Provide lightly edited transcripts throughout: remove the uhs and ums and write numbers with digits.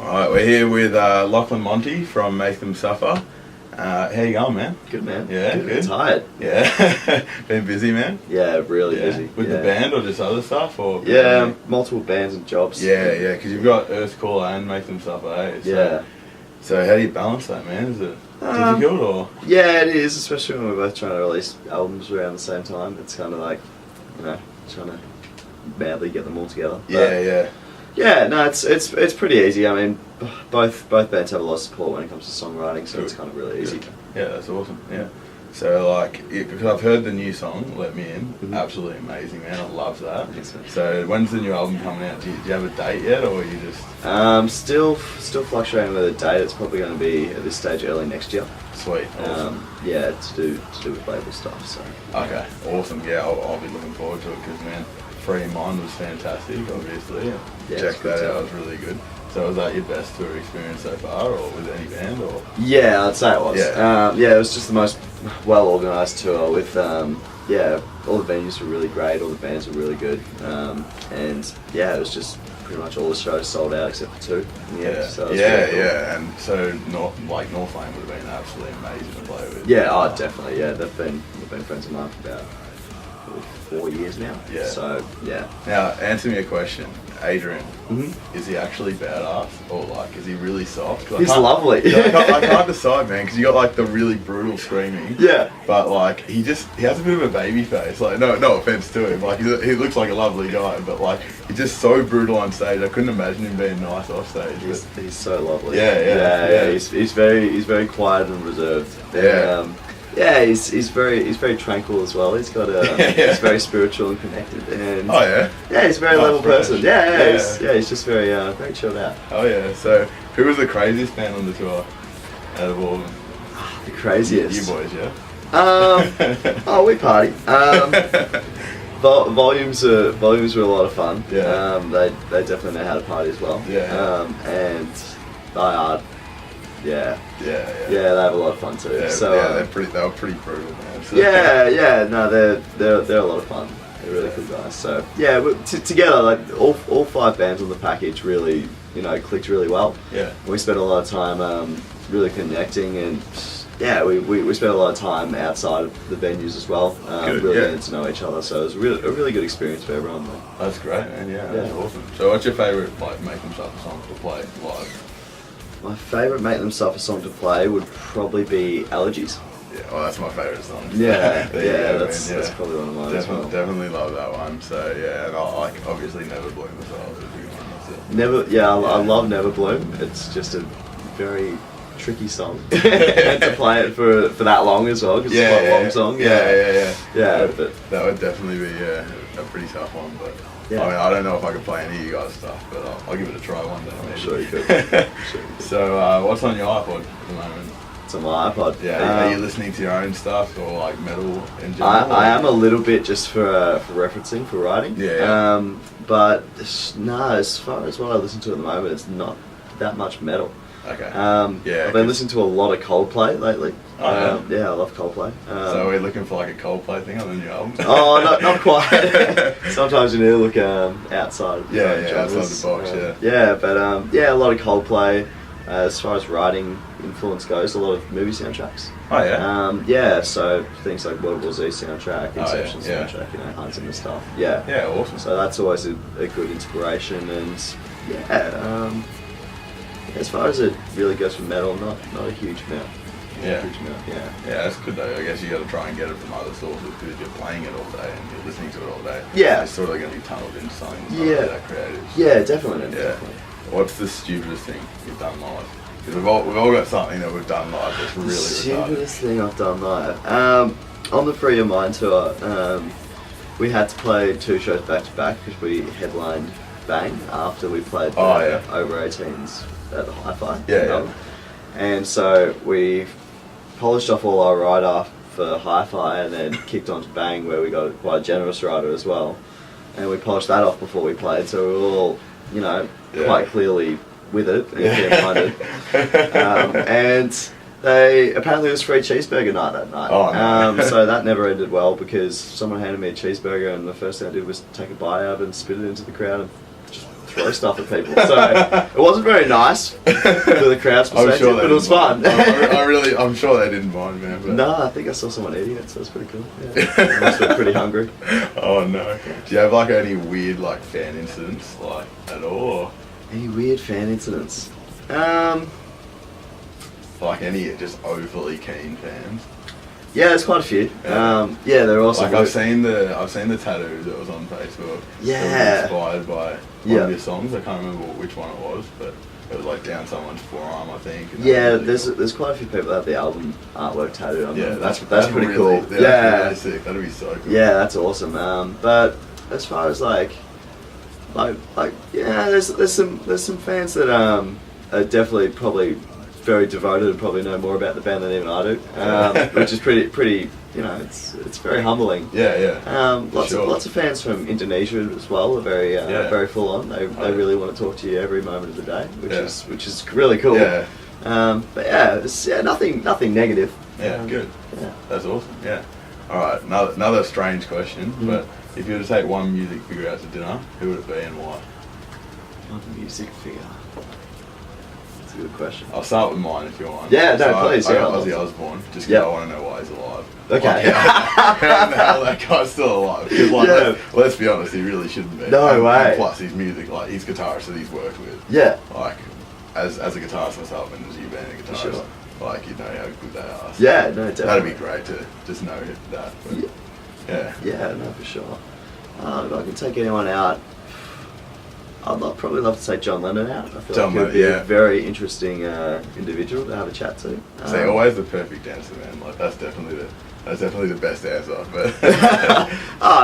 Alright, we're here with Lachlan Monty from Make Them Suffer. How you going, man? Good, man. Yeah, good. Tired. Yeah. Been busy, man? Yeah, really busy. With the band or just other stuff? Or yeah, multiple bands and jobs. Yeah, because you've got Earth Caller and Make Them Suffer, eh? So how do you balance that, man? Is it difficult or? Yeah, it is, especially when we're both trying to release albums around the same time. It's kind of like, trying to badly get them all together. But yeah, no, it's pretty easy. I mean, both bands have a lot of support when it comes to songwriting, so it's kind of really easy. Yeah, that's awesome. Yeah. So because I've heard the new song, Let Me In, absolutely amazing, man. I love that. So when's the new album coming out? Do you have a date yet, or are you just? Still fluctuating with a date. It's probably going to be at this stage early next year. Sweet. Awesome. Yeah, to do with label stuff. So. Okay, awesome. Yeah, I'll be looking forward to it because, man, Free Mind was fantastic, obviously. Yeah, check that out, it was really good. So was that your best tour experience so far, or with any band, or? Yeah, I'd say it was. Yeah, it was just the most well-organised tour with, all the venues were really great, all the bands were really good, and yeah, it was just pretty much all the shows sold out except for two. So cool. And so North Lane would have been absolutely amazing to play with. Yeah, definitely, yeah, they've been friends of mine for about 4 years now. Yeah. So, yeah. Now, answer me a question. Adrian, is he actually badass, or is he really soft? He's lovely. I can't decide, man, because you got the really brutal screaming. Yeah. But he has a bit of a baby face. No offense to him. He looks like a lovely guy, but he's just so brutal on stage. I couldn't imagine him being nice off stage. He's so lovely. Yeah. He's very quiet and reserved. Yeah, he's very tranquil as well. He's got he's very spiritual and connected. And he's a very level person. He's just very chilled out. Oh yeah. So who was the craziest band on the tour out of all of them? The craziest. You boys, yeah. We party. Volumes were a lot of fun. Yeah. They definitely know how to party as well. Yeah. And Die Hard. Yeah, they have a lot of fun too. Yeah, so they were pretty brutal, man. So. No, they're a lot of fun. They're really cool guys. So yeah, together, all five bands on the package really, clicked really well. Yeah, we spent a lot of time really connecting, and we spent a lot of time outside of the venues as well, really getting to know each other. So it was a really good experience for everyone. That's great, man. Yeah, that's awesome. So what's your favourite Make Them Suffer song to play live? My favourite Make Them Suffer song to play would probably be Allergies. Yeah, well, that's my favourite song. That's probably one of mine as well. Definitely love that one. So and I obviously Never Bloom as well. I love Never Bloom. It's just a very tricky song and to play it for that long as well, because it's quite a long song. But that would definitely be a pretty tough one, but. I mean, I don't know if I could play any of you guys' stuff, but I'll give it a try one day. I'm sure you could. So, what's on your iPod at the moment? It's on my iPod. Yeah, are you listening to your own stuff or metal in general? I am a little bit just for referencing, for writing. But no, as far as what I listen to at the moment, it's not that much metal. Okay. I've been listening to a lot of Coldplay lately. I love Coldplay. So we're looking for a Coldplay thing on the new album? Not quite. Sometimes you need to look outside. Outside the box. A lot of Coldplay. As far as writing influence goes, a lot of movie soundtracks. So things like World War Z soundtrack, Inception soundtrack, Hans Zimmer stuff. Yeah, awesome. So that's always a good inspiration, and as far as it really goes for metal, not a huge amount. Yeah, that's good though. I guess you got to try and get it from other sources, because if you're playing it all day and you're listening to it all day, it's sort of going to be tunneled into something that creative. Yeah, definitely. What's the stupidest thing you've done live? Because we've all got something that we've done live that's really retarded. Stupidest thing I've done live. On the Free Your Mind tour, we had to play 2 shows back to back because we headlined Bang after we played over 18s at the Hi-Fi. And so we polished off all our rider for Hi-Fi and then kicked on to Bang, where we got quite a generous rider as well. And we polished that off before we played, so we were all, quite clearly with it and and apparently it was free cheeseburger night that night. So that never ended well, because someone handed me a cheeseburger and the first thing I did was take a bite out of it and spit it into the crowd and just throw stuff at people. So it wasn't very nice for the crowd's perspective, but it was fun. I'm sure they didn't mind, man. But... No, I think I saw someone eating it, so it's pretty cool. Yeah. I must have been pretty hungry. Oh no. Do you have like any weird like fan incidents like at all? Or? Any weird fan incidents? Like any just overly keen fans? Yeah, there's quite a few. Yeah, there are also like I've seen the tattoo that was on Facebook. Yeah. That was inspired by one of your songs. I can't remember which one it was, but it was like down someone's forearm, I think. Yeah, really there's quite a few people that have the album artwork tattooed on them. That's pretty really cool. Yeah, that's really sick. That'd be so cool. Yeah, that's awesome. But as far as like yeah, there's some fans that are definitely probably very devoted and probably know more about the band than even I do, which is pretty. You know, it's very humbling. Yeah. Lots of fans from Indonesia as well are very full on. They really want to talk to you every moment of the day, which is really cool. Yeah. But yeah, it's nothing negative. Yeah, good. Yeah. That's awesome. Yeah. All right, another strange question, but if you were to take one music figure out to dinner, who would it be and why? One music figure. That's a good question. I'll start with mine if you want. Yeah, no, please. I got Ozzy Osbourne, just because I want to know why he's alive. Okay. How the hell that guy's still alive? Because let's be honest, he really shouldn't be. No way. And plus, his music, like his guitarist that he's worked with. Yeah. Like, as a guitarist myself and as you being a guitarist, Sure. like you know how good they are. So Yeah, no, definitely. that'd be great to just know that. But, Yeah, no, for sure. If I can take anyone out, I'd probably love to take John Lennon out. I feel like he'd be a very interesting individual to have a chat to. So always the perfect answer, man. Like that's definitely the best answer. But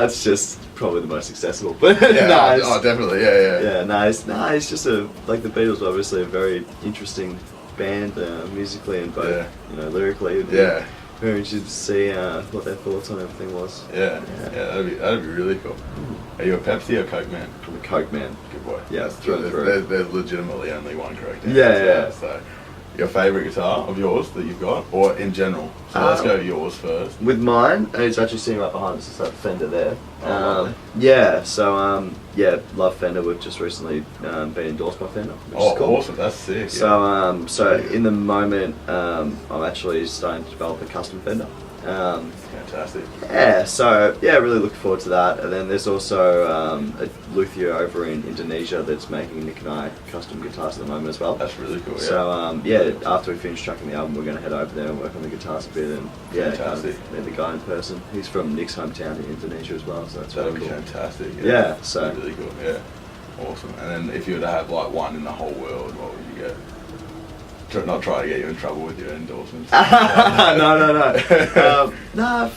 it's just probably the most accessible. But nice. Oh, definitely, yeah. Yeah, nice. It's just like the Beatles were obviously a very interesting band musically and both, lyrically. Yeah. Very interested to see what their thoughts on everything was. Yeah, that'd be really cool. Are you a Pepsi or Coke man? I'm a Coke man. Good boy. Yeah, there's legitimately only one correct answer. Yeah. So, your favourite guitar of yours that you've got, or in general? So let's go yours first. With mine, it's actually sitting right behind us. It's that Fender there. Love Fender. We've just recently been endorsed by Fender, which is cool. Awesome! That's sick. So in the moment, I'm actually starting to develop a custom Fender. Fantastic. Yeah, so really looking forward to that. And then there's also a luthier over in Indonesia that's making Nick and I custom guitars at the moment as well. That's really cool. So after we finish tracking the album, we're going to head over there and work on the guitars a bit. And fantastic. Meet the guy in person. He's from Nick's hometown in Indonesia as well, so that's that'll really be cool. fantastic. Yeah, so that'd be really cool. Yeah, awesome. And then if you were to have like one in the whole world, what would you get? Not try to get you in trouble with your endorsements. No.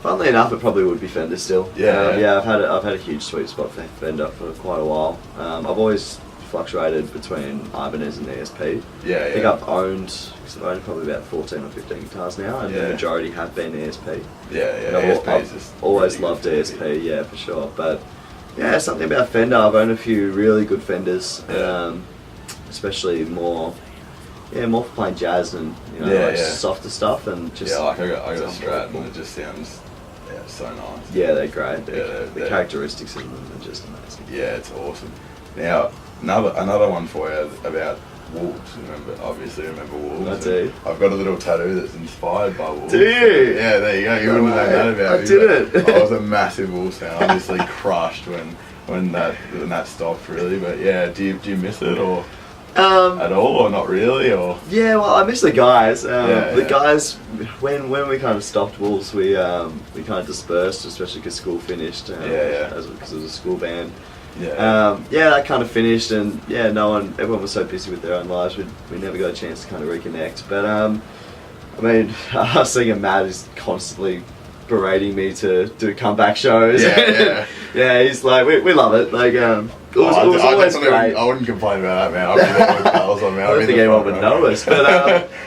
Funnily enough, it probably would be Fender still. I've had a huge sweet spot for Fender for quite a while. I've always fluctuated between Ibanez and ESP. I think I've owned probably about 14 or 15 guitars now, and the majority have been ESP. I've always loved ESP, yeah, for sure. But yeah, something about Fender. I've owned a few really good Fenders, especially more for playing jazz and softer stuff and just I got a Strat and it just sounds so nice. Yeah, they're great. The characteristics of them are just amazing. Yeah, it's awesome. Now another one for you about Wolves. Obviously remember Wolves. I do. I've got a little tattoo that's inspired by Wolves. Do you? Yeah, there you go. You wouldn't know that about me. I didn't. I was a massive Wolves fan. Obviously crushed when that stopped really. But yeah, do you miss it or? At all, or not really, or? Yeah, well, I miss the guys. The guys, when we kind of stopped Wolves, we kind of dispersed, especially because school finished. Because it was a school band. That kind of finished, and everyone was so busy with their own lives, we never got a chance to kind of reconnect. But I mean, seeing Matt is constantly berating me to do comeback shows. He's like, we love it. Like, it was always great. I wouldn't complain about that, man. I'd be there with pals on, man. I don't think anyone would know us, but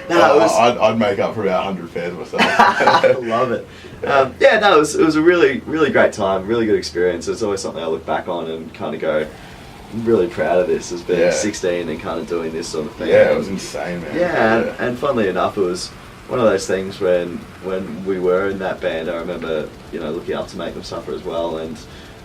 I'd make up for about 100 fares myself. I love it. It was a really, really great time, really good experience. It's always something I look back on and kind of go, I'm really proud of this as being 16 and kind of doing this sort of thing. Yeah, it was insane, man. And funnily enough, it was one of those things when we were in that band, I remember, looking up to Make Them Suffer as well, and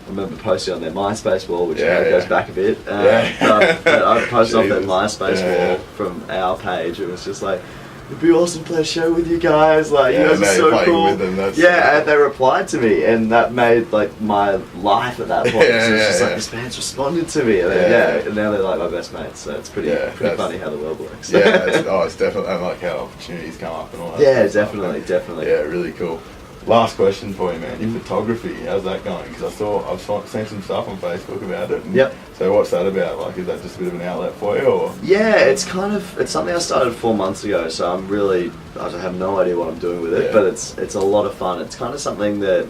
remember posting on their MySpace wall, which Yeah, now goes yeah. back a bit. But I posted on their MySpace wall from our page. It was just like, it'd be awesome to play a show with you guys. Like, you guys now are you're so playing cool. with them, that's Yeah, so and they replied to me, and that made like my life at that point. So it's just like, this band's responded to me, and then, and now they're like my best mates. So it's pretty funny how the world works. Yeah, it's definitely, I like how opportunities come up and all that. Yeah, sort of definitely, stuff, definitely. Yeah, really cool. Last question for you, man. Your photography, how's that going? Because I've seen some stuff on Facebook about it. Yep. So what's that about? Like, is that just a bit of an outlet for you, or? Yeah, it's something I started 4 months ago. So I have no idea what I'm doing with it, but it's a lot of fun. It's kind of something that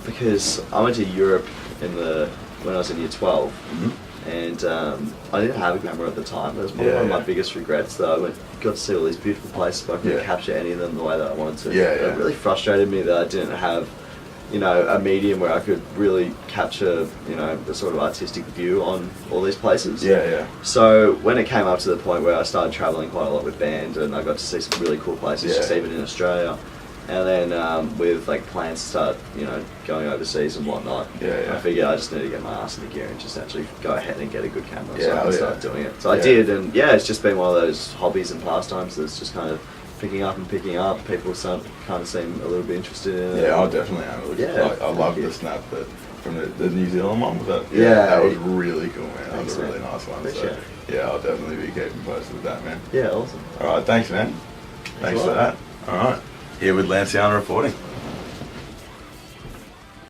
because I went to Europe when I was in year 12. And I didn't have a camera at the time. That was probably one of my biggest regrets, that I got to see all these beautiful places, but I couldn't capture any of them the way that I wanted to. It really frustrated me that I didn't have, a medium where I could really capture, the sort of artistic view on all these places. So when it came up to the point where I started traveling quite a lot with band, and I got to see some really cool places, just even in Australia. And then with like plans to start, going overseas and whatnot, I figured I just need to get my ass in the gear and just actually go ahead and get a good camera so I can start doing it. So I did, and it's just been one of those hobbies and pastimes that's just kind of picking up. People kind of seem a little bit interested in it. Yeah, I definitely am. I love the snap from the New Zealand one. That was really cool, man. That was a really nice one. So I'll definitely be keeping posted with that, man. Yeah, awesome. All right, thanks, man. Thanks for that. All right. Here with Lanciana reporting.